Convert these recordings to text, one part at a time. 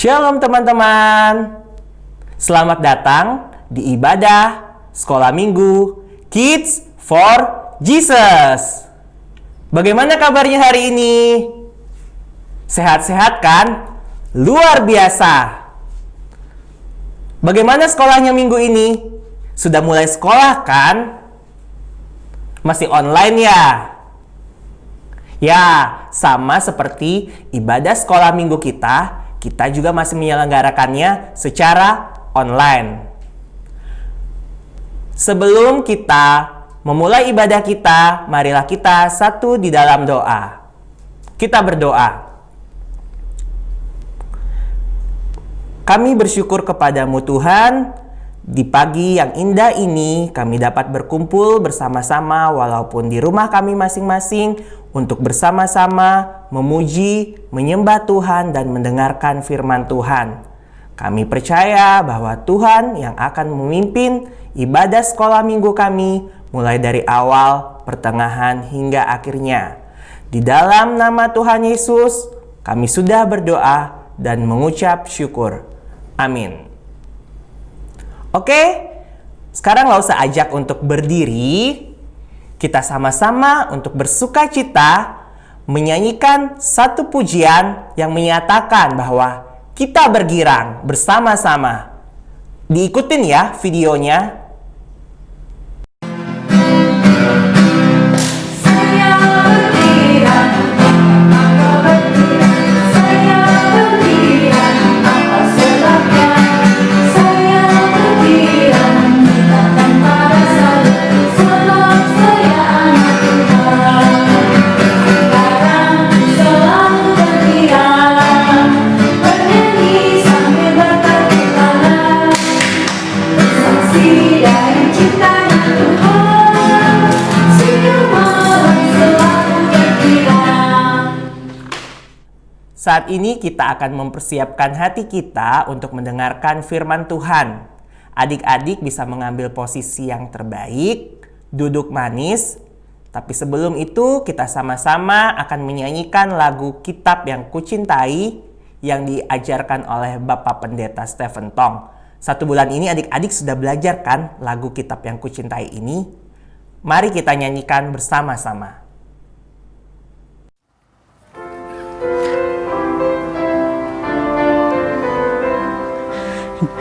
Shalom teman-teman. Selamat datang di ibadah Sekolah Minggu Kids for Jesus. Bagaimana kabarnya hari ini? Sehat-sehat kan? Luar biasa. Bagaimana sekolahnya minggu ini? Sudah mulai sekolah kan? Masih online ya? Ya, sama seperti ibadah sekolah minggu kita juga masih menyelenggarakannya secara online. Sebelum kita memulai ibadah kita, marilah kita satu di dalam doa. Kita berdoa. Kami bersyukur kepadamu Tuhan, di pagi yang indah ini kami dapat berkumpul bersama-sama walaupun di rumah kami masing-masing untuk bersama-sama memuji, menyembah Tuhan dan mendengarkan firman Tuhan. Kami percaya bahwa Tuhan yang akan memimpin ibadah sekolah minggu kami mulai dari awal, pertengahan hingga akhirnya. Di dalam nama Tuhan Yesus, kami sudah berdoa dan mengucap syukur. Amin. Oke, sekarang gak usah ajak untuk berdiri. Kita sama-sama untuk bersuka cita menyanyikan satu pujian yang menyatakan bahwa kita bergirang bersama-sama. Diikutin ya videonya. Saat ini kita akan mempersiapkan hati kita untuk mendengarkan firman Tuhan. Adik-adik bisa mengambil posisi yang terbaik, duduk manis. Tapi sebelum itu kita sama-sama akan menyanyikan lagu Kitab yang Kucintai yang diajarkan oleh Bapak Pendeta Stephen Tong. 1 bulan ini adik-adik sudah belajar kan lagu Kitab yang Kucintai ini? Mari kita nyanyikan bersama-sama.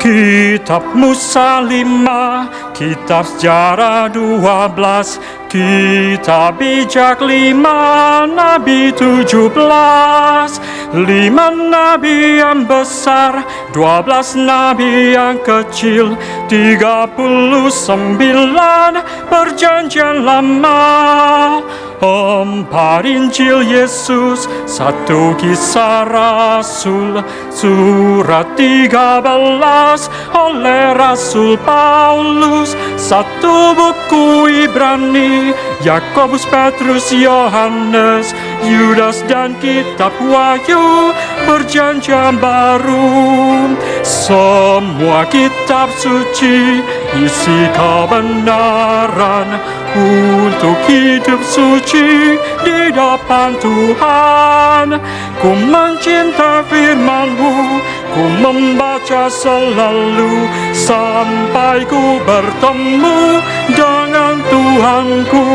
Kitab Musa 5, Kitab Sejarah 12, Kitab Bijak 5, Nabi 17, 5 nabi yang besar, 12 nabi yang kecil, 39 perjanjian lama, 4 Injil Yesus, 1 Kisah Rasul, surat 13 oleh Rasul Paulus, 1 buku Ibrani, Yakobus, Petrus, Yohanes, Yudas dan Kitab Wahyu, perjanjian baru. Semua kitab suci isi kebenaran untuk hidup suci di depan Tuhan. Ku mencinta firman-Mu, ku membaca selalu sampai ku bertemu dengan Tuhanku.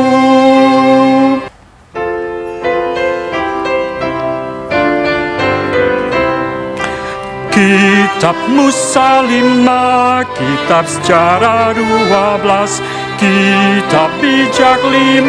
Kitab Musa 5, Kitab Sejarah 12, Kitab Bijak 5,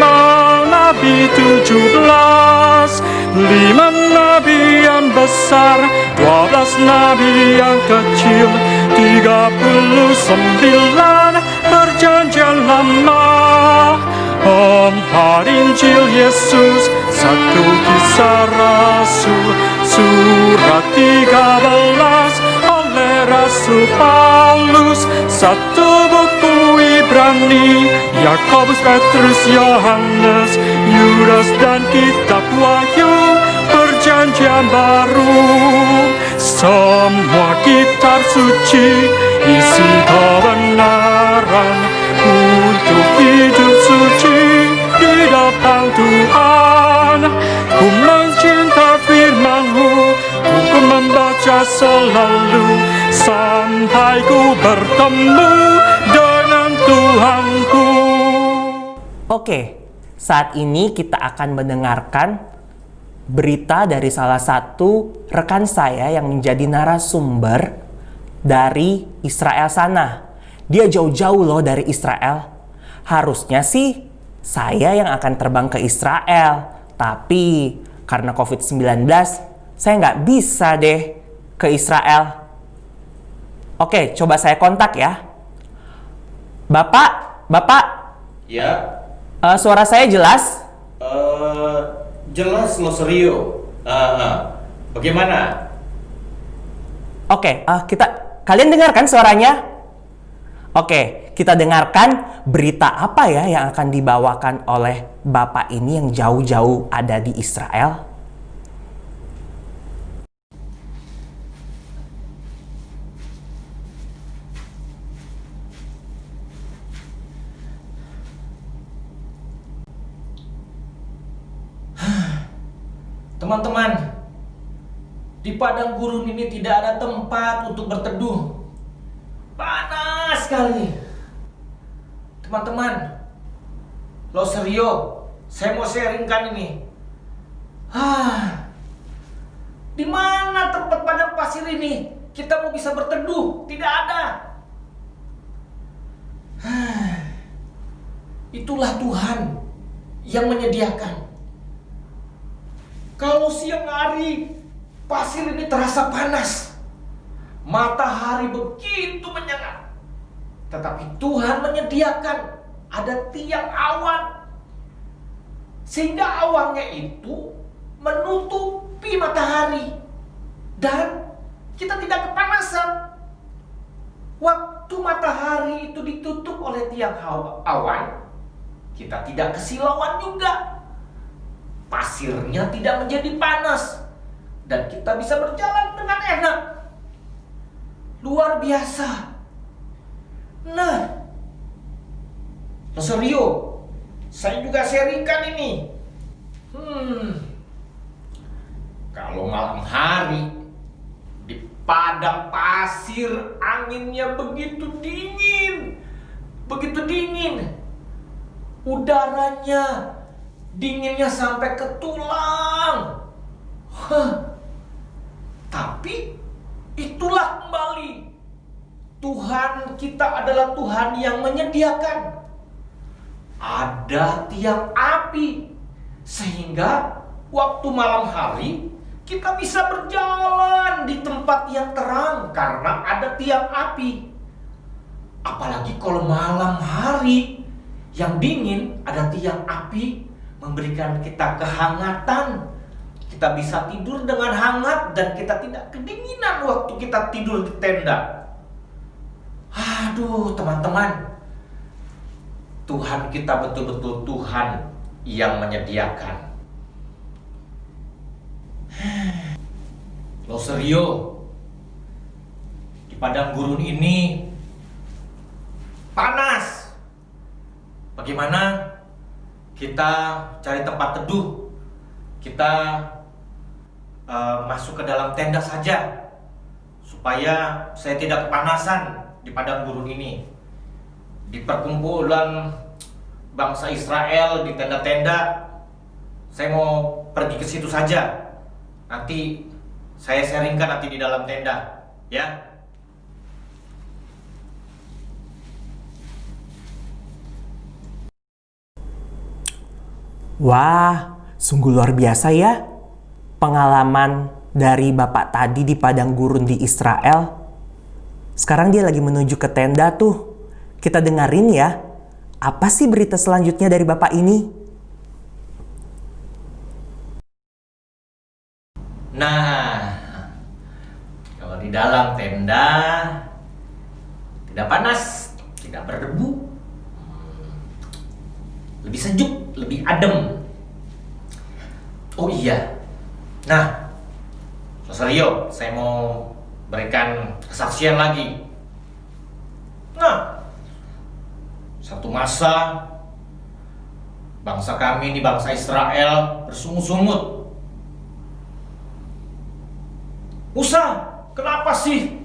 Nabi 17, 5 nabi yang besar, 12 nabi yang kecil, 39 perjanjian lama, 4 Injil Yesus, 1 Kisah Rasul, surat 13 oleh Rasul Paulus, 1 buku Ibrani, Yakobus, Petrus, Yohanes, Yudas dan Kitab Wahyu, perjanjian baru. Semua kitab suci isi kebenaran untuk hidup suci di depan Tuhan. Ku mencinta firman-Mu, ku membaca selalu sampai ku bertemu dengan Tuhanku. Oke, saat ini kita akan mendengarkan berita dari salah satu rekan saya yang menjadi narasumber dari Israel sana. Dia jauh-jauh loh dari Israel. Harusnya sih saya yang akan terbang ke Israel. Tapi karena COVID-19, saya nggak bisa deh ke Israel. Oke, coba saya kontak ya. Bapak, Ya, suara saya jelas? jelas lo Serio. Bagaimana? Oke, kalian dengarkan suaranya? Oke, kita dengarkan berita apa ya yang akan dibawakan oleh Bapak ini yang jauh-jauh ada di Israel. Teman-teman, di padang gurun ini tidak ada tempat untuk berteduh. Panas sekali. Teman-teman, lo Serio, saya mau sharingkan ini. Di mana tempat padang pasir ini kita mau bisa berteduh? Tidak ada. Itulah Tuhan yang menyediakan. Kalau siang hari pasir ini terasa panas, matahari begitu menyengat, tetapi Tuhan menyediakan ada tiang awan, sehingga awannya itu menutupi matahari dan kita tidak kepanasan. Waktu matahari itu ditutup oleh tiang awan, kita tidak kesilauan juga. Pasirnya tidak menjadi panas dan kita bisa berjalan dengan enak. Luar biasa. Nah, Serio, saya juga sharingkan ini. Kalau malam hari di padang pasir anginnya begitu dingin, udaranya dinginnya sampai ke tulang. Tapi itulah kembali Tuhan kita adalah Tuhan yang menyediakan. Ada tiang api sehingga waktu malam hari kita bisa berjalan di tempat yang terang karena ada tiang api. Apalagi kalau malam hari yang dingin, ada tiang api memberikan kita kehangatan. Kita bisa tidur dengan hangat dan kita tidak kedinginan waktu kita tidur di tenda. Aduh teman-teman, Tuhan kita betul-betul Tuhan yang menyediakan. Lo Serio, di padang gurun ini panas. Bagaimana kita cari tempat teduh? Kita masuk ke dalam tenda saja supaya saya tidak kepanasan di padang gurun ini. Di perkumpulan bangsa Israel di tenda-tenda, saya mau pergi ke situ saja. Nanti saya sharingkan nanti di dalam tenda, ya. Wah, sungguh luar biasa ya pengalaman dari Bapak tadi di padang gurun di Israel. Sekarang dia lagi menuju ke tenda tuh. Kita dengerin ya, apa sih berita selanjutnya dari Bapak ini? Nah, kalau di dalam tenda tidak panas, tidak berdebu, lebih sejuk, lebih adem. Oh iya, nah, Serio, saya mau berikan kesaksian lagi. Nah, satu masa bangsa kami di bangsa Israel bersungut-sungut. Musa, kenapa sih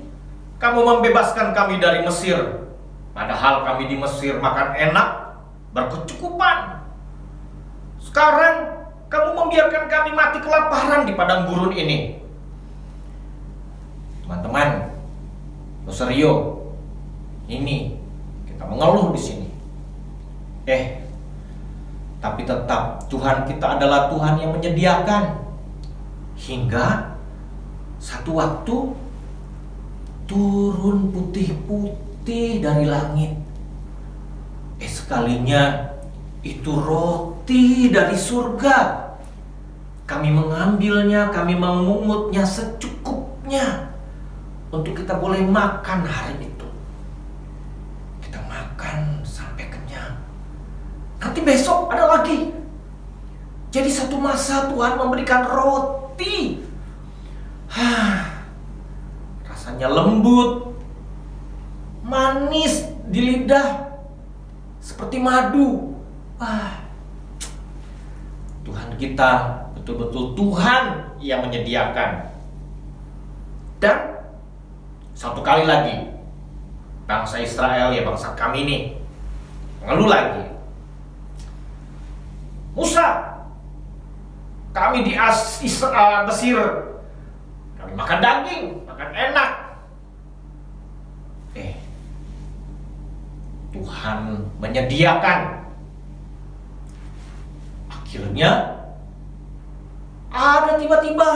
kamu membebaskan kami dari Mesir? Padahal kami di Mesir makan enak, berkecukupan. Sekarang kamu membiarkan kami mati kelaparan di padang gurun ini. Teman-teman, Rosario, ini kita mengeluh di sini. Tapi tetap Tuhan kita adalah Tuhan yang menyediakan. Hingga satu waktu turun putih-putih dari langit. Sekalinya itu roti dari surga. Kami mengambilnya, kami memungutnya secukupnya untuk kita boleh makan hari itu. Kita makan sampai kenyang. Nanti besok ada lagi. Jadi satu masa Tuhan memberikan roti. Rasanya lembut, manis di lidah, seperti madu. Tuhan kita betul-betul Tuhan yang menyediakan. Dan satu kali lagi, bangsa Israel, ya bangsa kami ini, mengeluh lagi. Musa, kami di Mesir, kami makan daging, makan enak. Tuhan menyediakan. Akhirnya ada tiba-tiba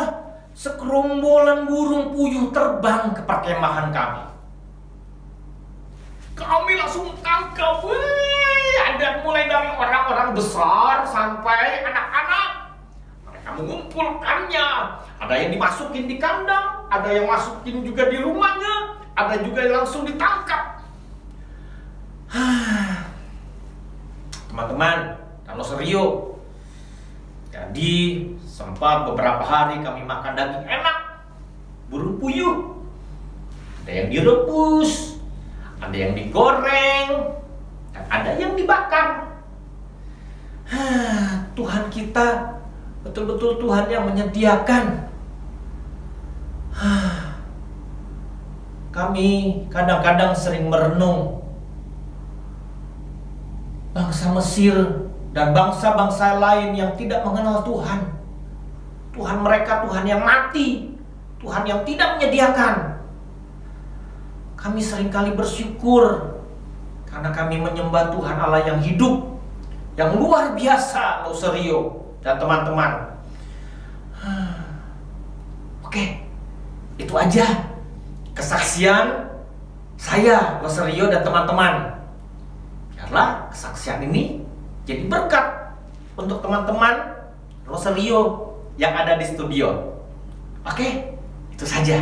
sekerombolan burung puyuh terbang ke perkemahan kami. Kami langsung tangkap. Ada mulai dari orang-orang besar sampai anak-anak. Mereka mengumpulkannya. Ada yang dimasukin di kandang, ada yang masukin juga di rumahnya, ada juga yang langsung ditangkap. Teman-teman, kalau serius, jadi sempat beberapa hari kami makan daging enak, burung puyuh. Ada yang direbus, ada yang digoreng, dan ada yang dibakar. Tuhan kita betul-betul Tuhan yang menyediakan. Kami kadang-kadang sering merenung. Bangsa Mesir dan bangsa-bangsa lain yang tidak mengenal Tuhan. Tuhan mereka Tuhan yang mati, Tuhan yang tidak menyediakan. Kami seringkali bersyukur karena kami menyembah Tuhan Allah yang hidup, yang luar biasa, Rosario dan teman-teman. Oke, itu aja kesaksian saya, Rosario dan teman-teman. Biarlah kesaksian ini jadi berkat untuk teman-teman Rosario yang ada di studio. Oke, itu saja.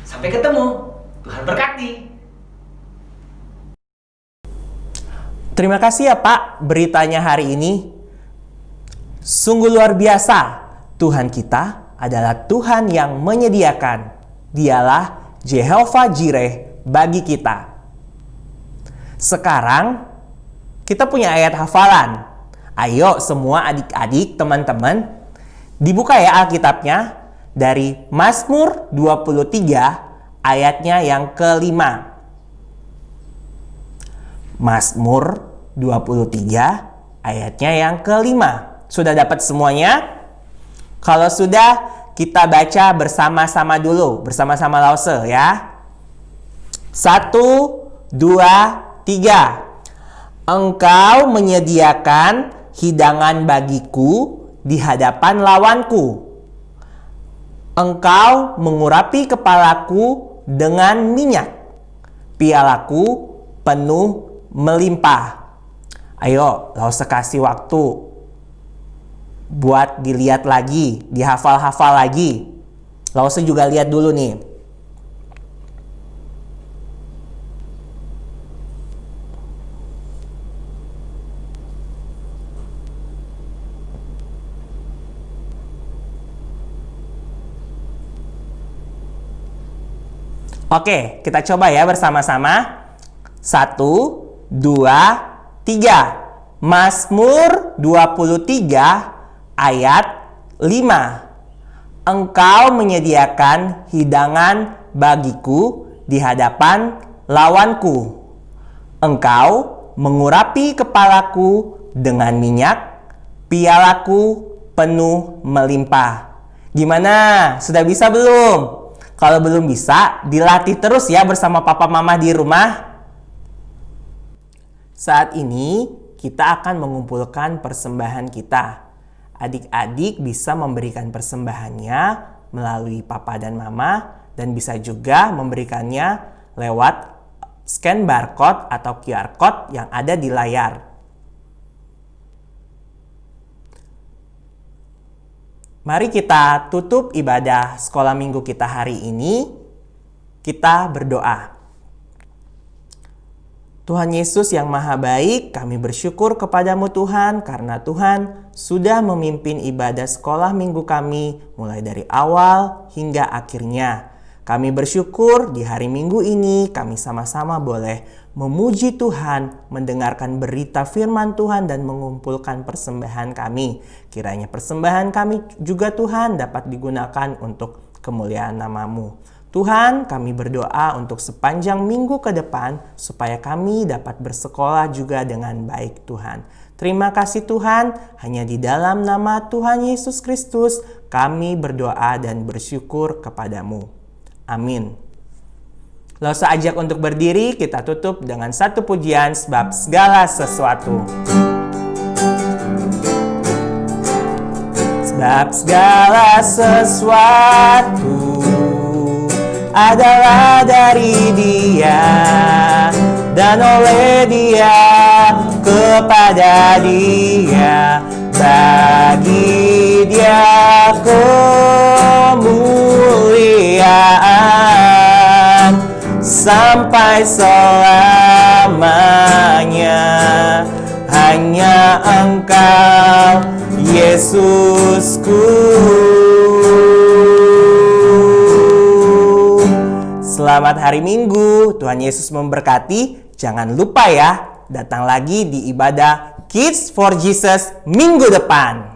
Sampai ketemu. Tuhan berkati. Terima kasih ya Pak beritanya hari ini. Sungguh luar biasa. Tuhan kita adalah Tuhan yang menyediakan. Dialah Jehovah Jireh bagi kita. Sekarang kita punya ayat hafalan. Ayo semua adik-adik, teman-teman, dibuka ya Alkitabnya dari Mazmur 23 ayatnya yang kelima. Mazmur 23 ayatnya yang kelima. Sudah dapat semuanya? Kalau sudah, kita baca bersama-sama dulu, bersama-sama Lause ya. 1, 2, 3. Engkau menyediakan hidangan bagiku di hadapan lawanku. Engkau mengurapi kepalaku dengan minyak. Pialaku penuh melimpah. Ayo, Lause kasih waktu buat dilihat lagi, dihafal-hafal lagi. Lause juga lihat dulu nih. Oke, kita coba ya bersama-sama. 1, 2, 3. Mazmur 23 ayat 5. Engkau menyediakan hidangan bagiku di hadapan lawanku. Engkau mengurapi kepalaku dengan minyak, pialaku penuh melimpah. Gimana? Sudah bisa belum? Kalau belum bisa, dilatih terus ya bersama papa mama di rumah. Saat ini kita akan mengumpulkan persembahan kita. Adik-adik bisa memberikan persembahannya melalui papa dan mama dan bisa juga memberikannya lewat scan barcode atau QR code yang ada di layar. Mari kita tutup ibadah sekolah minggu kita hari ini. Kita berdoa. Tuhan Yesus yang Maha Baik, kami bersyukur kepadamu Tuhan karena Tuhan sudah memimpin ibadah sekolah minggu kami mulai dari awal hingga akhirnya. Kami bersyukur di hari Minggu ini kami sama-sama boleh memuji Tuhan, mendengarkan berita firman Tuhan dan mengumpulkan persembahan kami. Kiranya persembahan kami juga Tuhan dapat digunakan untuk kemuliaan nama-Mu. Tuhan, kami berdoa untuk sepanjang minggu ke depan supaya kami dapat bersekolah juga dengan baik Tuhan. Terima kasih Tuhan, hanya di dalam nama Tuhan Yesus Kristus kami berdoa dan bersyukur kepadamu. Amin. Lalu saya ajak untuk berdiri, kita tutup dengan satu pujian sebab segala sesuatu. Sebab segala sesuatu adalah dari Dia dan oleh Dia kepada Dia, bagi Dia kemuliaan sampai selamanya. Hanya Engkau Yesusku. Selamat hari Minggu, Tuhan Yesus memberkati. Jangan lupa ya, datang lagi di ibadah Kids for Jesus minggu depan.